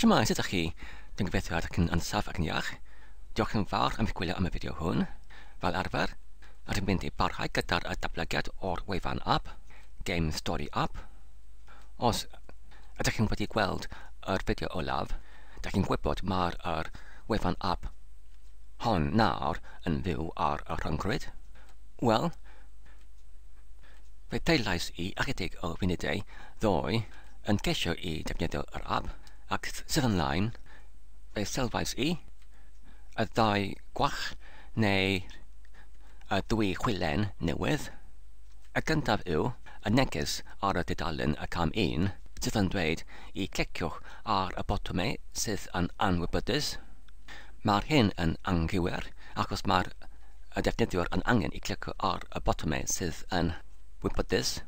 Shwmae, sut ydych chi? Dwi'n gobeithio ydych chi'n ansaf ac yn iach. Diolch yn fawr am gwylio am y fideo hwn. Fel arfer, ydych mynd i barhau gyda'r datblygiad o'r wefan app, GemStoriAp. Os ydych chi'n wedi gweld yr fideo olaf, ydych chi'n gwybod mae'r wefan app hon nawr yn fyw ar y Ryngrwyd. Wel, fe teilais i ychydig o funudau ddoe yn ceisio i defnyddio yr app, ac sydd ymlaen, fe sylfais i y ddau gwach neu y dwy chwilen newydd. Y gyntaf yw y neges ar y dudalen y cam 1 sydd yn dweud i cliciwch ar y botwmau sydd yn anwybydus. Mae'r hyn yn anghywir achos mae'r defnyddiwr yn angen i clicio ar y botwmau sydd yn wybydus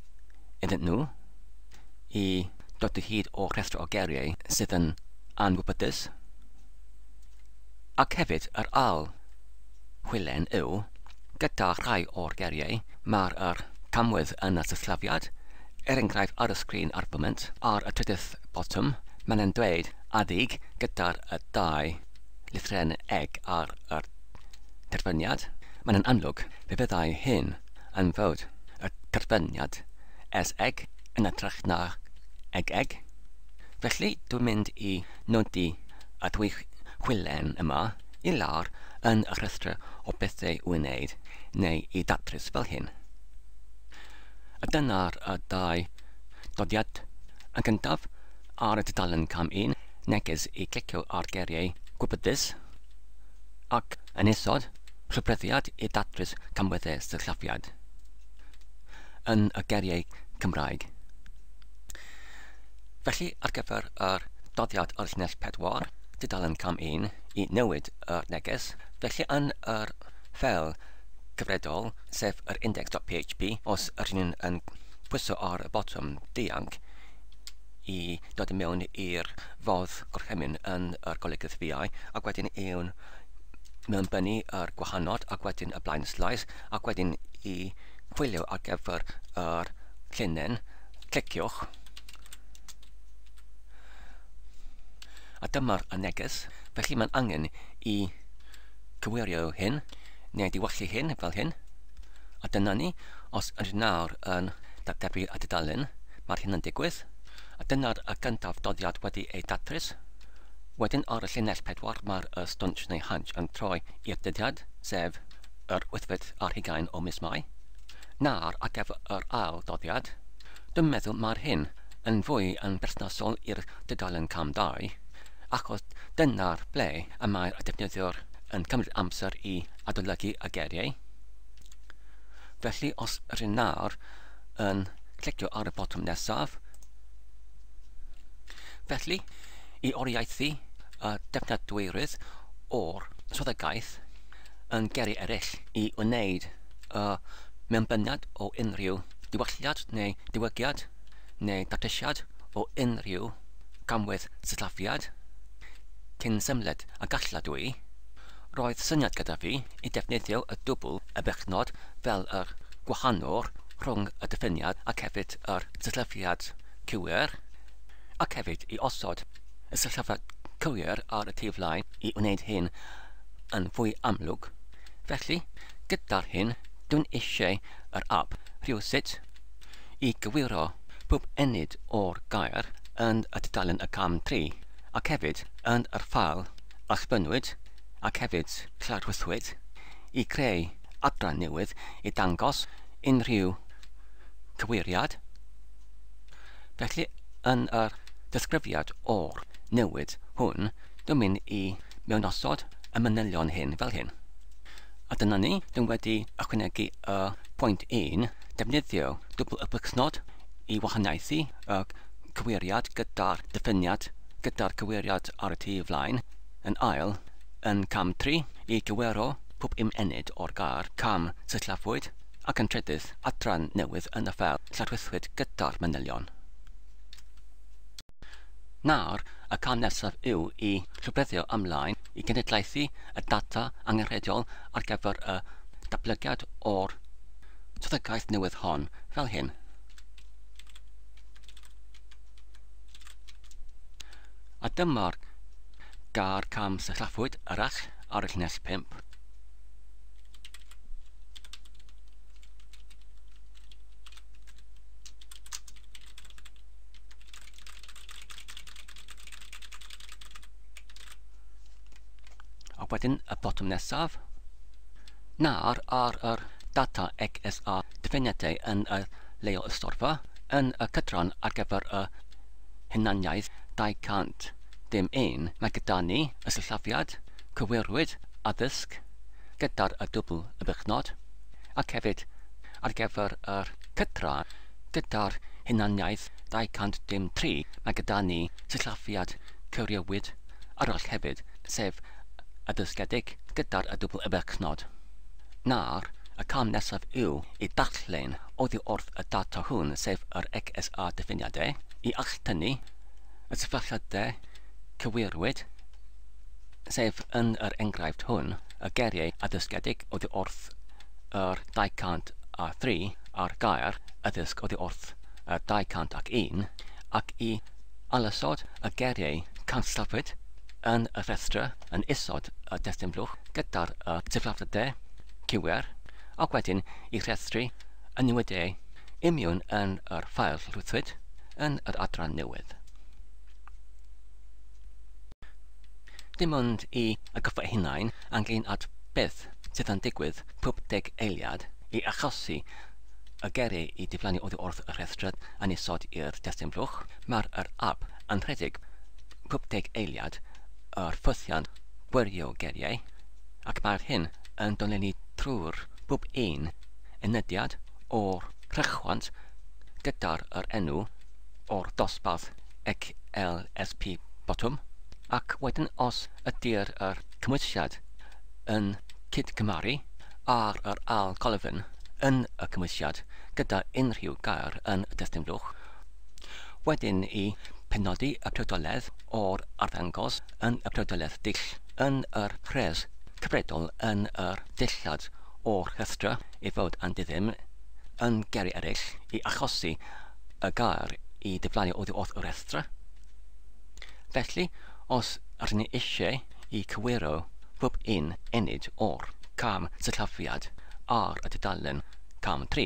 iddyn nhw i dod o hyd o rhestr o geiriau sydd yn anwybydus. Ac hefyd yr ail chwilen yw gyda rhai o'r geiriau mae'r camwydd yn y sillafiad. Enghraifft ar y sgrin ar y foment ar y trydydd botwm mae'n dweud addig gyda'r dau lythren eg ar y terfyniad. Mae'n amlwg fe fyddai hyn yn fod y terfyniad S-eg yn ytrach na eg. Felly dwi'n mynd i nodi y dwy chwilen yma i lawr yn y rhestr o bethau i'w wneud neu i datrys fel hyn. Dyna'r dau dodiad. Yn gyntaf, ar y dudalen cam 1, neges i clicio ar geiriau gwybydus, ac yn isod, rhywbreddiad i datrys camwyddau sillafiad yn y geiriau Cymraeg. Felly, ar gyfer yr dodiad o'r llinell 4, dudalen cam 1, i newid y neges, felly yn yr ffel gyfredol, sef yr index.php, os ydyn nhw'n yn pwyso ar y botwm dianc i dod mewn i'r fodd gorchymyn yn yr golygydd VI, ac wedyn i'w mewnbynnu yr gwahanod, ac wedyn y blaen slais, ac wedyn i chwilio ar gyfer yr llinyn, cliciwch. A dyma'r neges, felly mae'n angen i cywirio hyn, neu diwallu hyn fel hyn. A dyna ni, os ydyn nawr yn datblygu y dudalen, mae'r hyn yn digwydd. A dyna'r gyntaf dodiad wedi ei datrys. Wedyn ar y llinell 4 mae'r stwnsh neu hunch yn troi i'r dyddiad, sef yr 8 ar 20 o mis Mai. Nawr, ar gyfer yr ail dodiad, dwi'n meddwl mae'r hyn yn fwy yn berthnasol i'r dudalen cam 2, achos dyna'r ble y mae'r defnyddiwr yn cymryd amser i adolygu y geiriau. Felly, os rydyn nawr yn clicio ar y botwm nesaf, felly, i oriaethu y defnyddwyrydd o'r swyddogaeth yn geiriau eraill i wneud y mewnbyniad o unrhyw diwalliad neu diwygiad neu datrysiad o unrhyw gamwydd sillafiad, cyn symled y galladwy, roedd syniad gyda fi i defnyddio y dwbl y bechnod fel yr gwahanwr rhwng y diffiniad ac hefyd yr sillafiad cywir, ac hefyd i osod y sillafiad cywir ar y tiflaen i wneud hyn yn fwy amlwg. Felly, gyda'r hyn, dwi'n eisiau yr app rhywsut i gywiro pob enid o'r gair yn y dudalen y cam 3, ac hefyd yn yr ffal allbynwyd ac hefyd llarwythwyd i creu adran newydd i dangos unrhyw cywiriad. Felly, yn yr disgrifiad o'r newid hwn, dwi'n mynd i mewnosod y manylion hyn fel hyn. A dyna ni, dwi'n wedi ychwanegu y pwynt 1, defnyddio dwbl y bechnod i wahaniaethu y cywiriad gyda'r diffiniad gyda'r cywiriad ar y tu flaen, yn ail, yn cam 3, i gywiro pob enid o'r gair cam sillafwyd, ac yn trydydd adran newydd yn y ffel llarwythwyd gyda'r manylion. Nawr, y cam nesaf yw i rhywbreddio ymlaen i genedlaethu y data angenrheidiol ar gyfer y datblygiad o'r swyddogaeth newydd hon fel hyn. A dyma'r gar cam sillaffwyd arall ar y llinell 5. A wedyn y botwm nesaf. Nawr ar yr data XSA diffiniadau yn y leol ystorfa yn y cydran ar gyfer y hunaniaeth 201 mae gyda ni y sillafiad Cywiriadau addysg gyda'r y dwbl y bychnod ac hefyd ar gyfer yr cydran gyda'r hunaniaeth 203 mae gyda ni sillafiad Cywiriadau arall hefyd sef addysgedig gyda'r y dwbl y bychnod. Nawr, y cam nesaf yw i darllen oddi wrth y data hwn sef yr XSA diffiniadau i alltynnu y sefylliadau Cywiriadau sef yn yr enghraifft hwn y geriau addysgedig oddi wrth yr 203 a'r gair addysg oddi wrth y 201 ac i alusod y geriau canslafwyd yn y rhestr yn isod y destun blwch gyda'r sefylliadau cywir ac wedyn i rhestru y newidau imiwn yn yr ffail rwythwyd yn yr adran newydd. Dim ond i agoffa hunain anghlyn at beth sydd yn digwydd pob 10 eiliad i achosi y geriau i diflannu oddi wrth y rhestr yn isod i'r destun blwch. Mae'r app yn rhedeg pob 10 eiliad yr ffythiant gwirio geriau ac mae'r hyn yn donlenni trwy'r bob un unediad o'r rhychwant gyda'r enw o'r dosbarth XLSP botwm ac wedyn os ydy'r cymwysiad yn cydgymaru ar yr ail colofn yn y cymwysiad gyda unrhyw gair yn y destun blwch. Wedyn i penodi y priodoledd o'r arddangos yn y priodoledd dull yn yr rhes cyfredol yn yr dillad o'r rhestr i fod yn ddiddym yn geri eraill i achosi y gair i diflannu oddi wrth y rhestr. Felly, os rydyn ni eisiau i cywiro pob un enid o'r cam sillafiad ar y dudalen cam 3,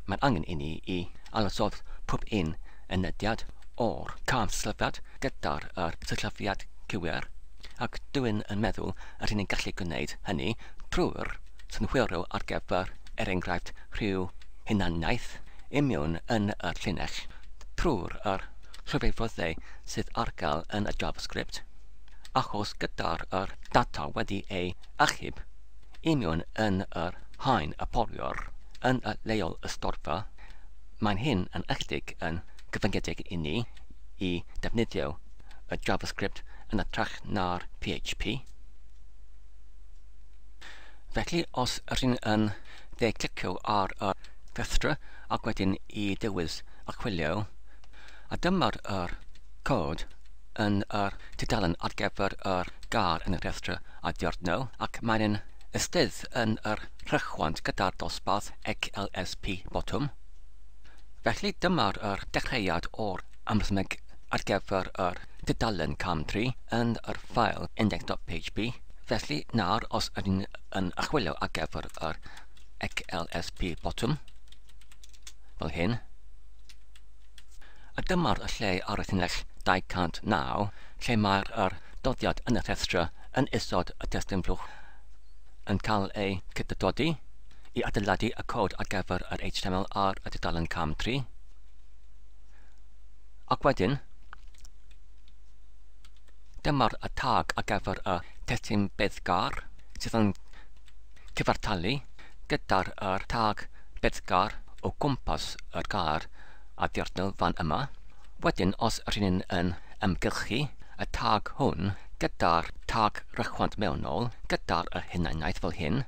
mae'n angen i ni i alusodd pob un unediad o'r cam sillafiad gyda'r sillafiad cywir ac dwi'n yn meddwl rydyn ni'n gallu gwneud hynny trwy'r synhwyrw ar gyfer enghraifft rhyw hunaniaeth imiwn yn y llinell trwy'r rhyfeddodau sydd ar gael yn y JavaScript achos gyda'r data wedi ei achub imiwn yn yr haen y poliwr yn y leol ystorfa mae'n hyn yn ychydig yn gyfyngedig i ni i defnyddio y JavaScript yn ytrach na'r PHP. Felly, os rydyn yn clicio ar y rhestr ac wedyn i dewis achwilio, a dyma'r cod yn yr tudalen ar gyfer yr gar yn y rhestr a diordno ac mae'n ystydd yn yr rhychwant gyda'r dosbarth XLSP botwm. Felly dyma'r dechreuad o'r amsmeg ar gyfer yr tudalen cam 3 yn yr ffail index.php. Felly nawr os ydyn yn achwilio ar gyfer yr XLSP botwm fel hyn. A dyma'r lle ar y llinell 209 lle mae'r doddiad yn y rhestr yn isod y destun blwch yn cael ei cydydodi i adeiladu y cod ar gyfer yr HTML ar y dudalen cam 3. Ac wedyn, dyma'r tag ar gyfer y testun beddgar sydd yn cyfartalu gyda'r tag beddgar o gwmpas y gair a diordno fan yma. Wedyn, os rydyn yn ymgylchu y tag hwn gyda'r tag rychwant mewnol gyda'r hunaniaeth fel hyn,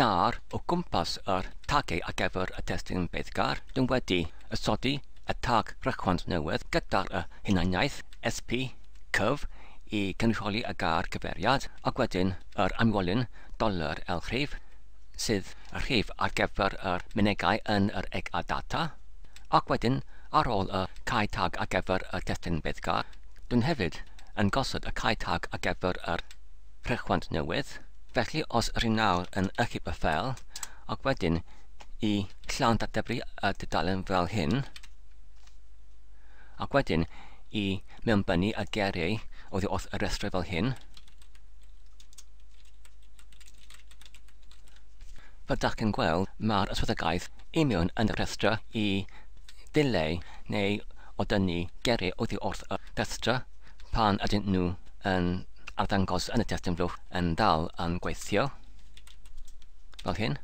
na'r o gwmpas yr tagau ar gyfer y testun beddgar, dwi'n wedi ysodi y tag rychwant newydd gyda'r hunaniaeth SP cyf i gynrychioli y gair cyfeiriad ac wedyn yr amwolyn $L sydd y rhif ar gyfer yr munegau yn yr eg a data ac wedyn ar ôl y cae tag ar gyfer y testun beddgar, dwi'n hefyd yn gosod y cae tag ar gyfer yr rhychwant newydd. Felly os rydyn nawr yn ychyp y ffel, ac wedyn I llawn dateblu y dudalen fel hyn, ac wedyn I mewnbynnu y geiriau oddi wrth y rhestr fel hyn, fyddwch chi'n gweld mae'r yswyddogaeth I mewn yn y rhestr I ddileu neu o dynnu geiriau oddi wrth y rhestr pan ydyn nhw yn arddangos yn y testyn flwch yn dal yn gweithio, fel hyn.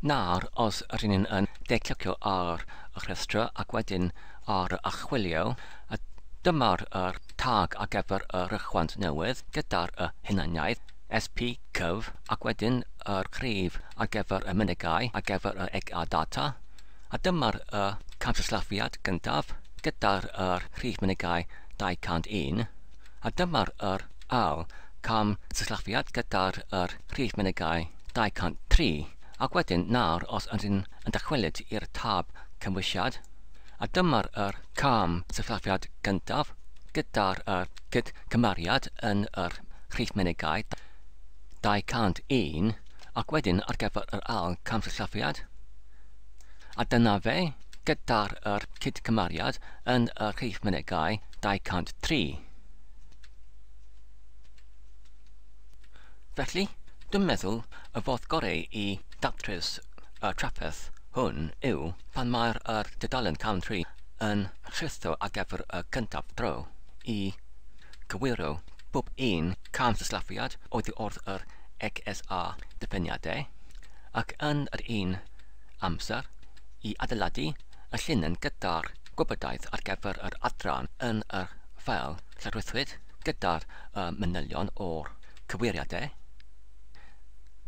Nawr, os rydyn yn declicio ar y rhestr ac wedyn ar y achwilio, dyma'r tag ar gyfer y rychwant newydd gyda'r hunaniaeth SP-cyf ac wedyn yr cryf ar gyfer y munigau ar gyfer y EGA data, a dyma'r camsillafiad gyntaf gyda'r rhif munigau 201, a dyma'r ail camsillafiad gyda'r rhif munigau 203. Ac wedyn nawr os ydyn yn dychwelyd i'r tab cymwysiad, a dyma'r cam sillafiad gyntaf gyda'r cymariad yn yr rhif munigau 201 ac wedyn ar gyfer yr ail cam sillafiad. A dyna fe gyda'r cymariad yn y rhif munigau 203. Felly, dwi'n meddwl y fodd gorau I datrys y trafferth hwn yw pan mae'r dudalen cam 3 yn rhwytho ar gyfer y cyntaf dro I cywiro bob un cam sillafiad oddi wrth yr EGSA diffiniadau ac yn yr un amser I adeiladu y llinyn gyda'r gwybodaeth ar gyfer yr adran yn y ffeil llarwythwyd gyda'r manylion o'r cywiriadau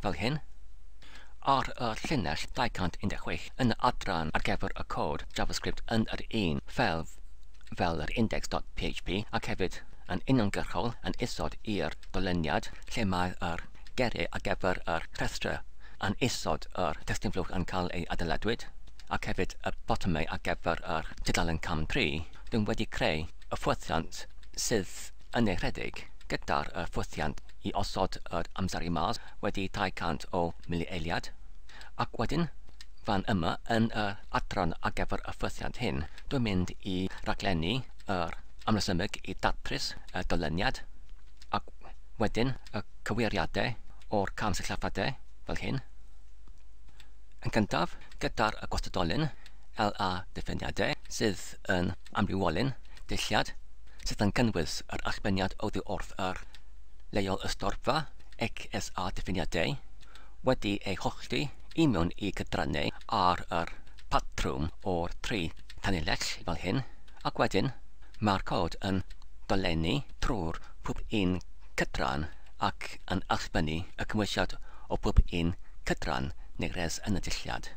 fel hyn. Ar y llinell 216 yn y adran ar gyfer y cod JavaScript yn yr un ffeil fel yr index.php ac hefyd yn uniongyrchol yn isod i'r doleniad lle mae'r geiriau ar gyfer yr rhestr yn isod yr testyn flwch yn cael ei adeiladwyd ac hefyd y botymau ar gyfer yr dudalen cam 3. Dwi'n wedi creu y ffwythiant sydd yn ei rhedeg gyda'r ffwythiant I osod yr amseru mas wedi 200 o milieiliad. Ac wedyn, fan yma yn y adran ar gyfer y ffwythiant hyn, dwi'n mynd I raglennu yr amresymeg I datrys y doleniad ac wedyn y cywiriadau o'r cam sillafiadau fel hyn. Yn gyntaf, gyda'r gwastadolyn LA diffiniadau sydd yn amrywolyn dulliad sydd yn cynnwys yr allbeniad oddi wrth yr leol ystorfa EGSA diffiniadau wedi ei hollti I mewn I cydrannau ar yr patrwm o'r 3 tanilell fel hyn ac wedyn mae'r cod yn dolennu trwy'r pob un cydran ac yn allbynnu y cymwysiad o pob un cydran neu res yn y dulliad.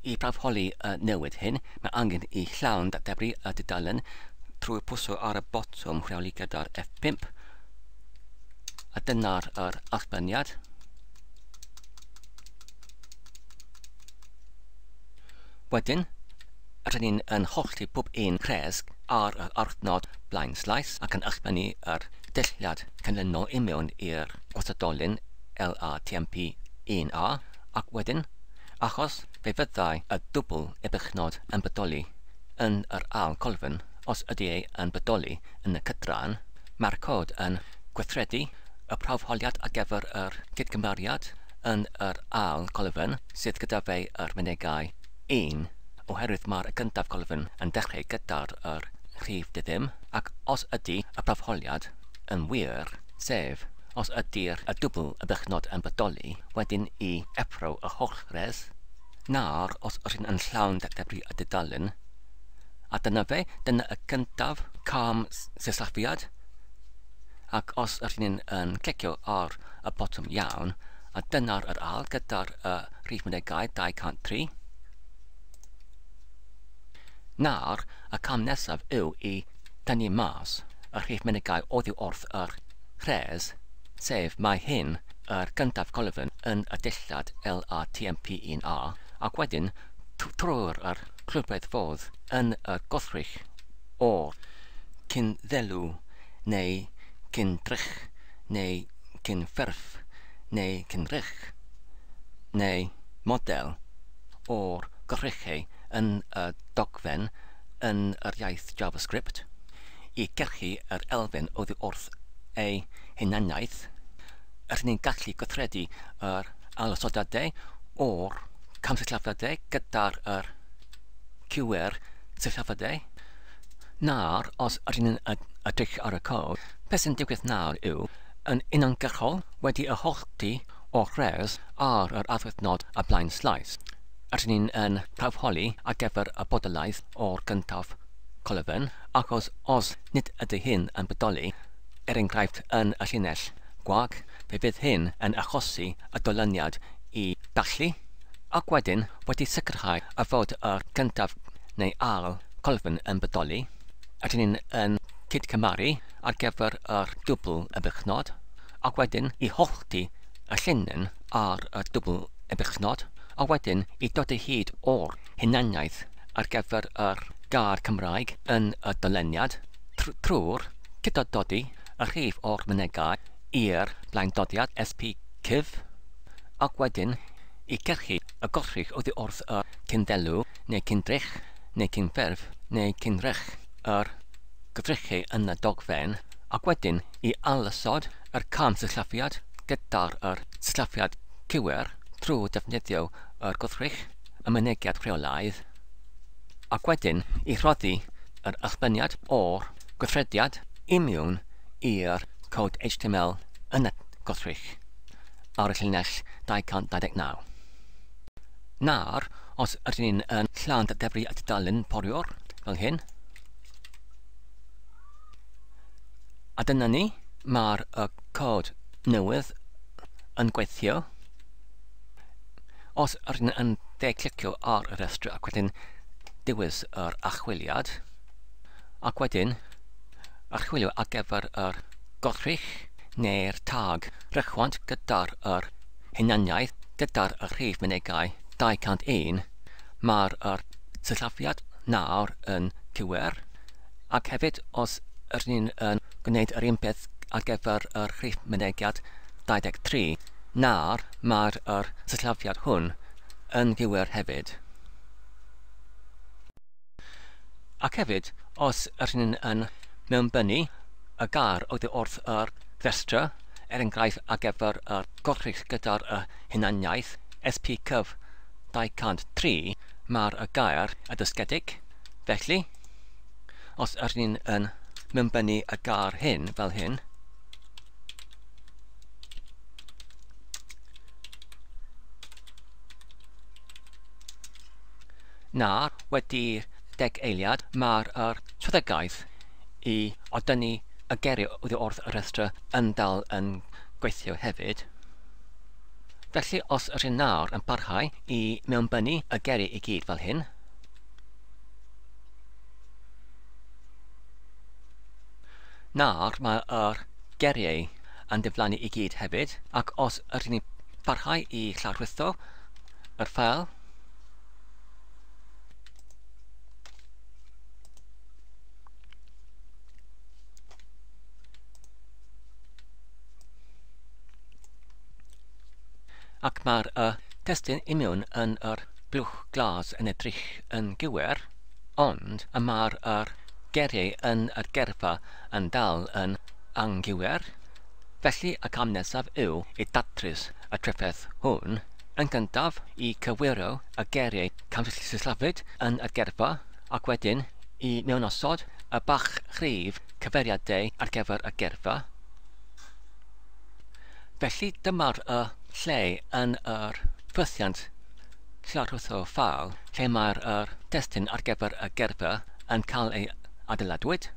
I brafholi y newid hyn, mae angen I llawn dateblu y dudalen trwy pwso ar y botwm rheoli gyda'r F5 a dyna'r allbeniad. Wedyn, rydyn ni'n yn hollti pob un cresg ar yr archnod blaen slais ac yn allbynnu yr dulliad canlynol I mewn i'r gwastadolyn LATMP1A ac wedyn, achos fe fyddai y dwbl ebychnod yn bodoli yn yr ail colfyn os ydy ei yn bodoli yn y cydran, mae'r cod yn gweithredu y prawfholiad ar gyfer yr cydgymariad yn yr ail colfyn sydd gyda fe yr munigau 1 oherwydd mae'r gyntaf colfyn yn dechrau gyda'r rhif dyddym ac os ydy y prawfholiad yn wir, sef os ydy'r dwbl ebychnod yn bodoli wedyn I effro y holl res, nawr os rydyn yn llawn dateblu y dudalen a dyna fe, dyna y gyntaf cam sillafiad ac os rydyn yn clicio ar y botwm iawn a dyna'r ail gyda'r rhif munigau 203. Nawr, y cam nesaf yw I dynnu mas y rhif munudau oddi wrth yr rhes, sef mae hyn yr gyntaf colofn yn y dillad LATMP1A, ac wedyn trwy'r clwybedd fodd yn y gwrthrych o'r cynddelw neu cyndrych neu cynffurf neu cynrych neu model o'r gwrthrychau yn y dogfen yn yr iaith JavaScript i gyrchu yr elfen oddi wrth ei hunaniaeth. Rydyn ni'n gallu gweithredu yr alysodadau o'r camsillafiadau gyda'r QR sillafiadau. Nawr, os rydyn ni'n edrych ar y cod, beth sy'n digwydd nawr yw yn uniongyrchol wedi y hollti o rhes ar yr addwythnod a blaen slais. Rydyn ni'n prawfholi ar gyfer y bodolaeth o'r gyntaf colofn, achos os nid ydy hyn yn bodoli, enghraifft yn y llinell gwag, fe fydd hyn yn achosi y dolyniad i dallu, ac wedyn wedi sicrhau y fod y gyntaf neu ail colofn yn bodoli. Rydyn ni'n cydcymaru ar gyfer yr dwbl y buchnod, ac wedyn i hollti y llinyn ar y dwbl y buchnod, a wedyn i dod o hyd o'r hunaniaeth ar gyfer yr gar Cymraeg yn y dolyniad trwy'r cydododi y rhif o'r mynegau i'r blaendodiad SP-cyf, ac wedyn i gyrchu y gwrthrych oddi wrth y cynddelw neu cyndrych neu cynffurf neu cynrych yr gwrthrychau yn y dogfen, ac wedyn i alysod yr cam sillafiad gyda'r sillafiad QR trwy defnyddio yr gwrthrych, y mynegiad rheolaidd, ac wedyn i rhoddi yr allbyniad o'r gweithrediad i mewn i'r cod HTML yn y gwrthrych ar y llinell 229. Nawr, os ydyn ni'n llan ddefru y dudalen poriwr fel hyn, a dyna ni, mae'r cod newydd yn gweithio. Os ydyn ni'n clicio ar y restr ac wedyn diwys yr achwiliad, ac wedyn archwilio ar gyfer yr gwrthrych neu'r tag rychwant gyda'r hunaniaeth gyda'r rhif mynegau 201, mae'r sillafiad nawr yn QR, ac hefyd os ydyn ni'n gwneud yr un peth ar gyfer yr rhif mynegiad 23, nawr mae'r sillafiad hwn yn QR hefyd. Ac hefyd, os ydyn ni'n mewnbynnu y gar oddi wrth yr rhestr, enghraifft ar gyfer y gwrthrych gyda'r hunaniaeth SP-cyf 203, mae'r gair y dysgedig. Felly, os ydyn ni'n mewnbynnu y gar hyn fel hyn, nawr wedi deg eiliad mae'r swyddogaeth i odynnu y geiriau oddi wrth y rhestr yn dal yn gweithio hefyd. Felly os ydyn nawr yn parhau i mewnbynnu y geiriau i gyd fel hyn, nawr mae'r geiriau yn diflannu i gyd hefyd, ac os ydyn ni parhau i lawrlwytho yr ffeil, ac mae'r testyn i mewn yn yr blwch glas yn edrych yn gywir, ond mae'r geiriau yn yr gerfa yn dal yn angywir. Felly y cam nesaf yw i datrys y trafferth hwn. Yn gyntaf, i cywiro y geiriau camsillafyd yn y gerfa, ac wedyn i mewnosod y bach rhif cyfeiriadau ar gyfer y gerfa. Felly dyma'r lle yn yr ffythiant lawrlwytho ffeil lle mae'r testyn ar gyfer y gerfa yn cael ei adeiladwyd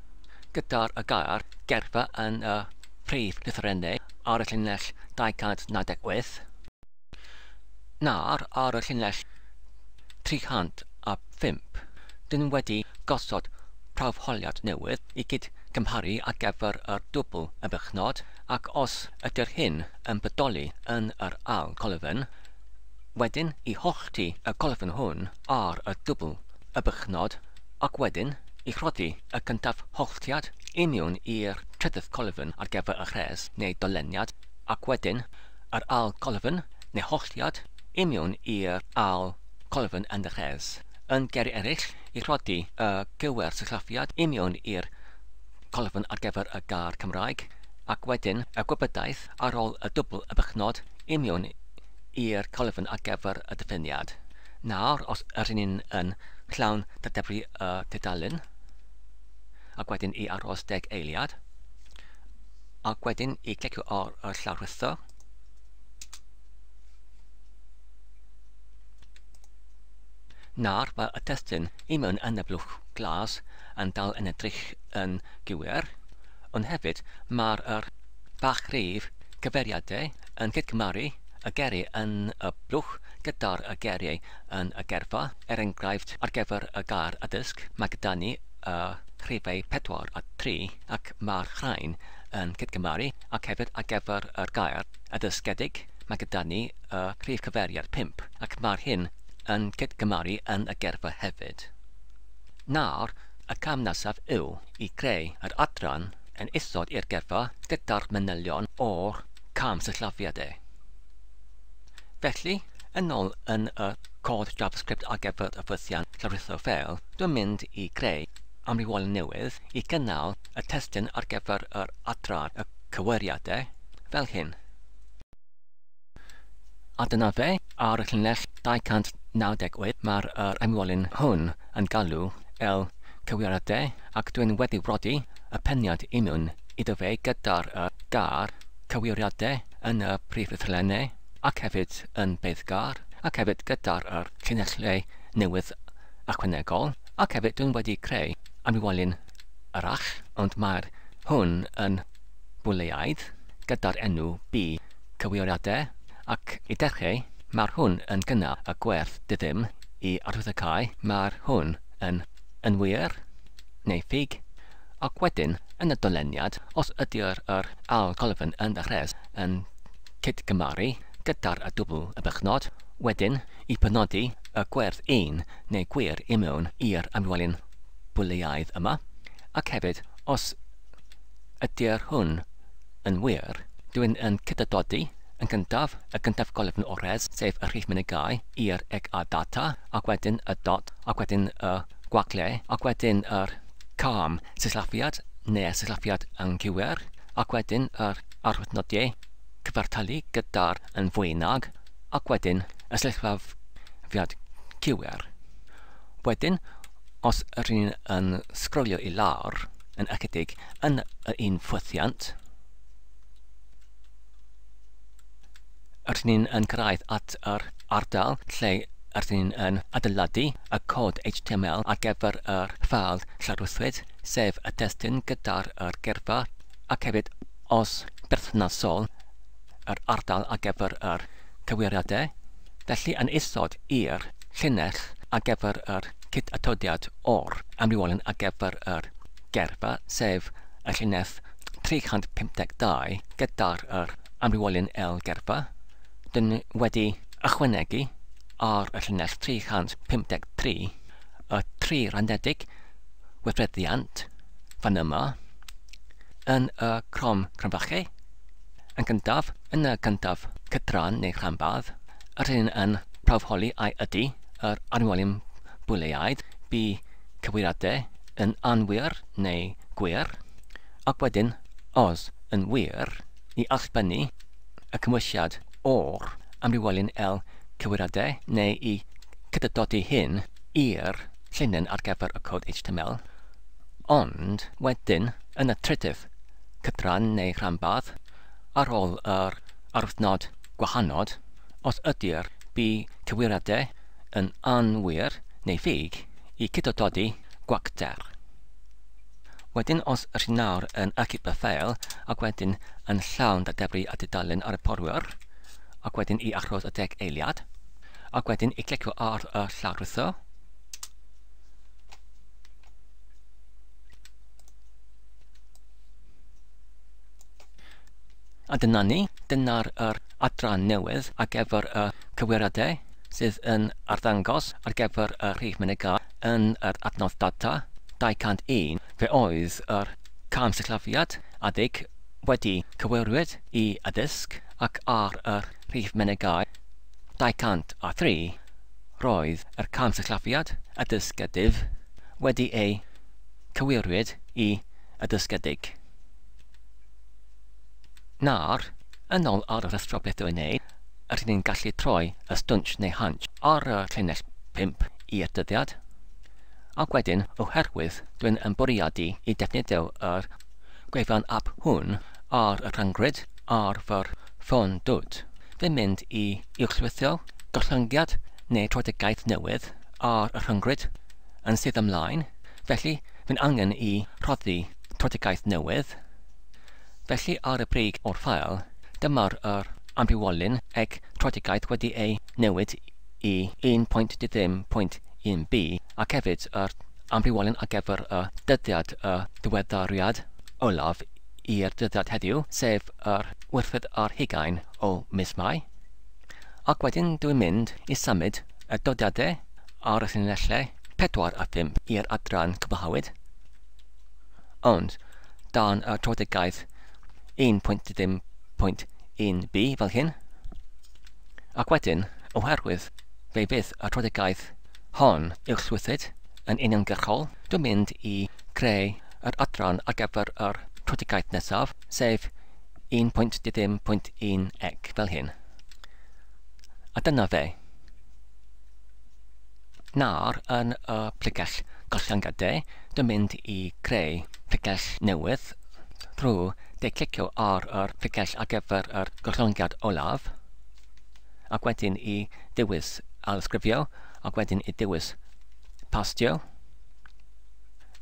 gyda'r gair gerfa yn prif lythrennau ar y llinell 298. Nawr ar y llinell 305, dyn nhw wedi gosod prawfholiad newydd I gyd cymharu ar gyfer yr dwbl y bychnod, ac os ydy'r hyn yn bodoli yn yr ail colofn, wedyn I hollti y colofn hwn ar y dwbl y bychnod, ac wedyn I chrodi y cyntaf holltiad I mewn i'r trydydd colofn ar gyfer y rhes neu doleniad, ac wedyn yr ail colofn neu holltiad I mewn i'r ail colofn yn y rhes. Yn geri eraill, I rhodi y gywer sillafiad I mewn i'r colofn ar gyfer y gar Cymraeg, ac wedyn y gwybodaeth ar ôl y dwbl y bychnod I mewn i'r colofn ar gyfer y diffiniad. Nawr, os ydyn ni'n yn llawn dadebru y tudalen, ac wedyn I aros 10 eiliad, ac wedyn I clicio ar y llawrwytho, nawr mae y testyn I mewn yn y blwch glas yn dal yn edrych yn gywir, ond hefyd mae'r bach rif cyfeiriadau yn cydgymaru y geri yn y blwch gyda'r y geriau yn y gerfa. Enghraifft ar gyfer y gair addysg, mae gyda ni y rhifau 4 a 3 ac mae'r rhain yn cydgymaru, ac hefyd ar gyfer y gair addysgedig, mae gyda ni y rhif cyfeiriad 5 ac mae'r hyn yn cydgymaru yn y gerfa hefyd. Nawr, y cam nesaf yw I greu yr adran yn isod i'r gerfa gyda'r manylion o'r cam sillafiadau. Felly, yn ôl yn y cod JavaScript ar gyfer y ffythiant llawrwytho ffeil, dwi'n mynd I greu amrywiolyn newydd I gynnal y testyn ar gyfer yr adran y cywiriadau fel hyn. A dyna fe, ar y llinell 298 mae'r amrywiolyn hwn yn galw cywiriadau, ac dwi'n wedi rhodi y peniad I mewn iddo fe gyda'r gair cywiriadau yn y prif ddathlenau, ac hefyd yn beiddgar, ac hefyd gyda'r llinellau newydd ychwanegol, ac hefyd dwi'n wedi creu amrywiolyn arall, ond mae'r hwn yn bwleaidd gyda'r enw B cywiriadau, ac I dechrau mae'r hwn yn gynnal y gwerth dyddym I arwyddocau, mae'r hwn yn wir neu ffug, ac wedyn yn y doleniad, os ydy'r ail colofn yn y rhes yn cydgymaru gyda'r y dwbl y bychnod, wedyn I penodi y gwerth 1 neu gwir I mewn i'r amrywiolyn bwleaidd yma, ac hefyd os ydy'r hwn yn wir, dwi'n yn cydadodi yn gyntaf y gyntaf golofn o res, sef y rhif munigau i'r eg a data, ac wedyn y dot, ac wedyn y gwaglau, ac wedyn yr cam sillafiad neu sillafiad yn gywir, ac wedyn yr arwydnodiau cyfartalu gyda'r yn fwynag, ac wedyn y sillafiad gywir. Wedyn, os ydyn ni'n yn sgrolio I lawr yn ychydig yn un ffwythiant, ydyn ni'n yn cyrraedd at yr ardal lle ydyn ni'n yn adeiladu y cod HTML ar gyfer yr ffeil llawrwythwyd, sef y testyn gyda'r gerfa, ac hefyd os berthnasol yr ardal ar gyfer yr cywiriadau. Felly yn isod i'r llinell ar gyfer yr cyd-atodiad o'r amrywiolyn ar gyfer yr gerfa, sef y llinell 352 gyda'r amrywiolyn L gerfa. Dyn wedi ychwanegu ar y llinell 353 y 3 randedig weithreddiant fan yma yn y crom crynfachau. Yn gyntaf, yn y gyntaf cydran neu rhanbarth, ydyn yn prawfholi ai ydy yr amrywiolyn bwleaidd B cywiriadau yn anwir neu gwir, ac wedyn os yn wir I allbynnu y cymwysiad o'r amrywiolyn L cywiriadau neu I cydadodi hyn i'r llinyn ar gyfer y cod HTML, ond wedyn yn y trydydd cydran neu rhanbarth ar ôl yr arwythnod gwahanol, os ydy'r B cywiriadau yn anwir neu ffug I cydadodi gwagder. Wedyn os ydyn nawr yn ychydig y ffeil, ac wedyn yn llawn dadebru a dudalen ar y porwyr, ac wedyn I achos y 10 eiliad, ac wedyn I clicio ar y llawrwytho, A dyna ni, dyna'r adran newydd ar gyfer y cywiriadau sydd yn arddangos ar gyfer y rhif mynegau yn yr adnodd data 201 fe oedd yr cam sillafiad adeg wedi cywirwyd I addysg ac ar y rhif mynegau 203 roedd yr cam sillafiad addysgedig wedi ei cywirwyd I addysgedig. Nawr, yn ôl ar y rhestro beth yw'n wneud, rydyn ni'n gallu troi y stwnch neu hunch ar y llinell 5 i'r dyddiad. Ac wedyn, oherwydd dwi'n bwriadu I defnyddio yr gwefan app hwn ar y ryngrwyd ar fy'r ffôn dwt. Fi'n mynd I uwchlwytho gollyngiad neu troedagaeth newydd ar y ryngrwyd yn sydd ymlaen, felly fi'n angen I rhoddi troedagaeth newydd. Felly ar y brig o'r ffail, dyma'r ambiwolyn ag troedagaeth wedi ei newid I 1.10.1b ac hefyd yr ambiwolyn ar gyfer y dyddiad y diweddariad olaf i'r dyddiad heddiw, sef yr Wythfed ar 20 o mis Mai. Ac wedyn dwi'n mynd I symud y dodiadau ar y llinellau 4 a 5 i'r adran cyflawyd. Ond, dan y troedagaeth 1.10.1b fel hyn. Ac wedyn, oherwydd fe fydd y troedagaeth hon uwchlwythyd yn uniongyrchol, dwi'n mynd I creu yr adran ar gyfer yr troedagaeth nesaf, sef 1.10.1ec fel hyn. A dyna fe. Nawr, yn y pligell gollyngiadau, dwi'n mynd I creu pligell newydd drwy clicio ar yr pligell ar gyfer yr gollyngiad olaf, ac wedyn I dewis alsgrifio, ac wedyn I dewis pastio,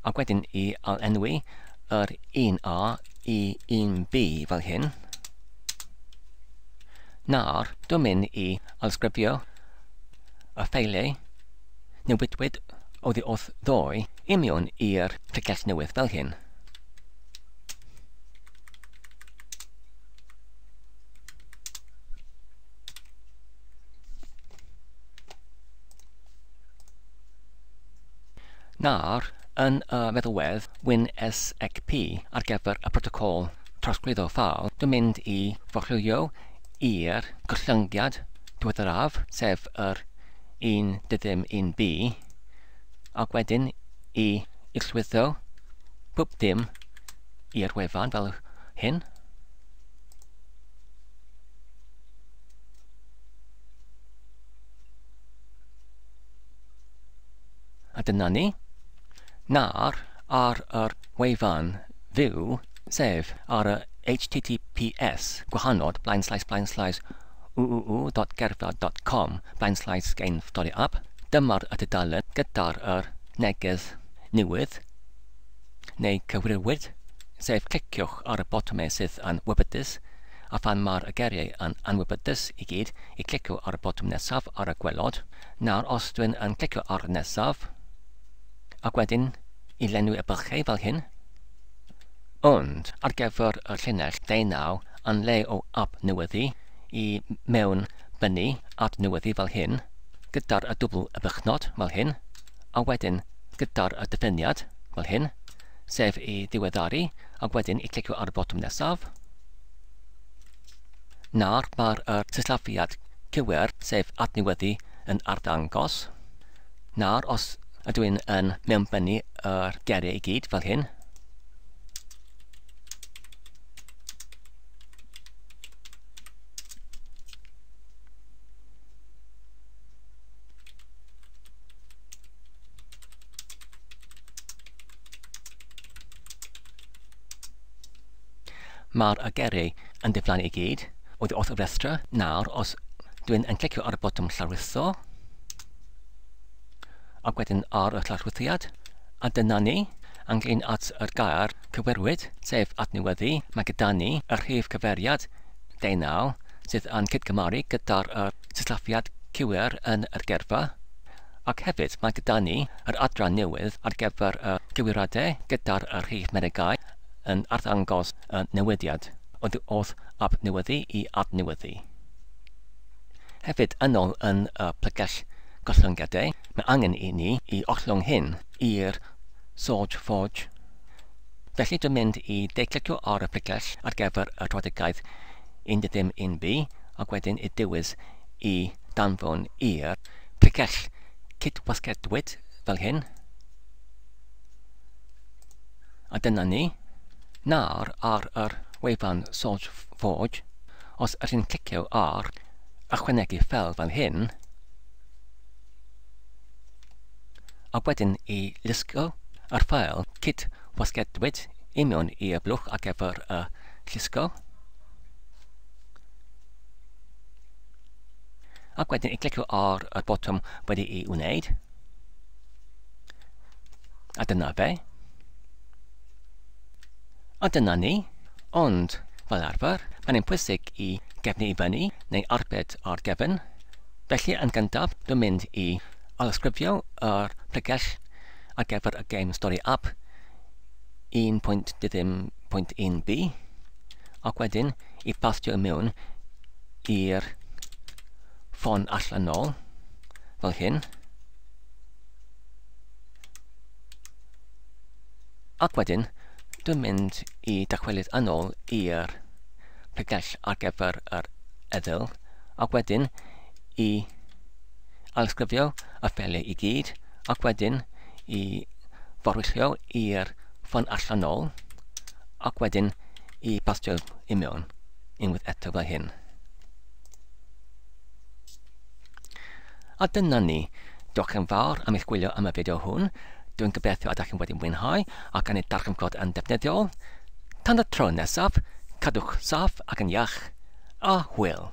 ac wedyn I alenwi yr 1a I 1b fel hyn. Nawr, dwi'n mynd I alsgrifio y ffeiliau newidwyd oddi wrth ddoi I mewn i'r pligell newydd fel hyn. Nawr, yn y meddalwedd WinSXP ar gyfer y protocol trosglwyddo ffal, dwi'n mynd I forchwilio i'r gollyngiad diweddaraf, sef yr 1.1b, ac wedyn I uwchlwytho bob dim i'r wefan fel hyn. A dyna ni. Nawr, ar yr wefan fyw, sef ar y https gwahanod //www.gerfa.com/GemStoriAp, dyma'r y dudalen gyda'r neges newydd neu cywiriwyd, sef cliciwch ar y botymau sydd yn wybydus, a phan mae'r geiriau yn anwybydus I gyd, I clicio ar y botwm nesaf ar y gwelod. Nawr, os dwi'n clicio ar y nesaf, ac wedyn I lenwi y bylchau fel hyn. Ond, ar gyfer y llinell 19 yn le o adnewyddu I mewn bynnu adnewyddu fel hyn, gyda'r dwbl y bychnod fel hyn, a wedyn gyda'r diffiniad fel hyn, sef I diweddaru, ac wedyn I clicio ar y botwm nesaf. Nawr mae'r sillafiad cywir, sef adnewyddu yn arddangos. Nawr, os ydw i'n mewnbynnu yr geiriau I gyd fel hyn. Mae'r geiriau yn diflannu I gyd oddi wrth y rhestr. Nawr, os dwi'n clicio ar y botwm llawrwytho, ac wedyn ar y llawrwythiad, a dyna ni, ynglŷn at yr gair cywirwyd, sef adnewyddu, mae gyda ni y rhif cyfeiriad 19 sydd yn cydgymaru gyda'r sillafiad cywir yn yr gerfa, ac hefyd mae gyda ni yr adran newydd ar gyfer y cywiriadau gyda'r rhif menegau yn arddangos y newidiad. wrth adnewyddu I adnewyddu. Hefyd, yn ôl yn y plygell gollyngiadau, mae angen I ni I ollwng hyn i'r Source Forge. Felly dwi'n mynd I declicio ar y plygell ar gyfer y trafodaeth 1.1b ac wedyn I dywys I danfon i'r plygell cydwasgedwyd fel hyn. A dyna ni. Nawr ar yr wefan Source Forge, os ydych chi'n clicio ar ychwanegu ffel fel hyn, a wedyn I lusgo yr ffeil cydwasgedwyd I mewn i'r blwch ar gyfer y llusgo. Ac wedyn I clicio ar y botwm wedi I wneud. A dyna fe. A dyna ni. Ond, fel arfer, mae'n pwysig I gefnu I fyny neu arbed ar gefn. Felly yn gyntaf, dwi'n mynd I alysgrifio yr pregell ar gyfer y GemStoriAp 1.1b ac wedyn I bastio mewn i'r ffon allanol fel hyn. Ac wedyn, dwi'n mynd I dychwelyd yn ôl i'r pregell ar gyfer yr eddyl ac wedyn I alysgrifio y ffeliau I gyd ac wedyn I forwyllio i'r ffon allanol ac wedyn I bastio I mewn unwaith eto fel hyn. A dyna ni. Diolch yn fawr am eich gwylio am y fideo hwn. Dwi'n gobeithio ydych chi'n wedi mwynhau ac yn ei darllen yn defnyddiol. Tan y tro nesaf, cadwch saff ac yn iach a hwyl.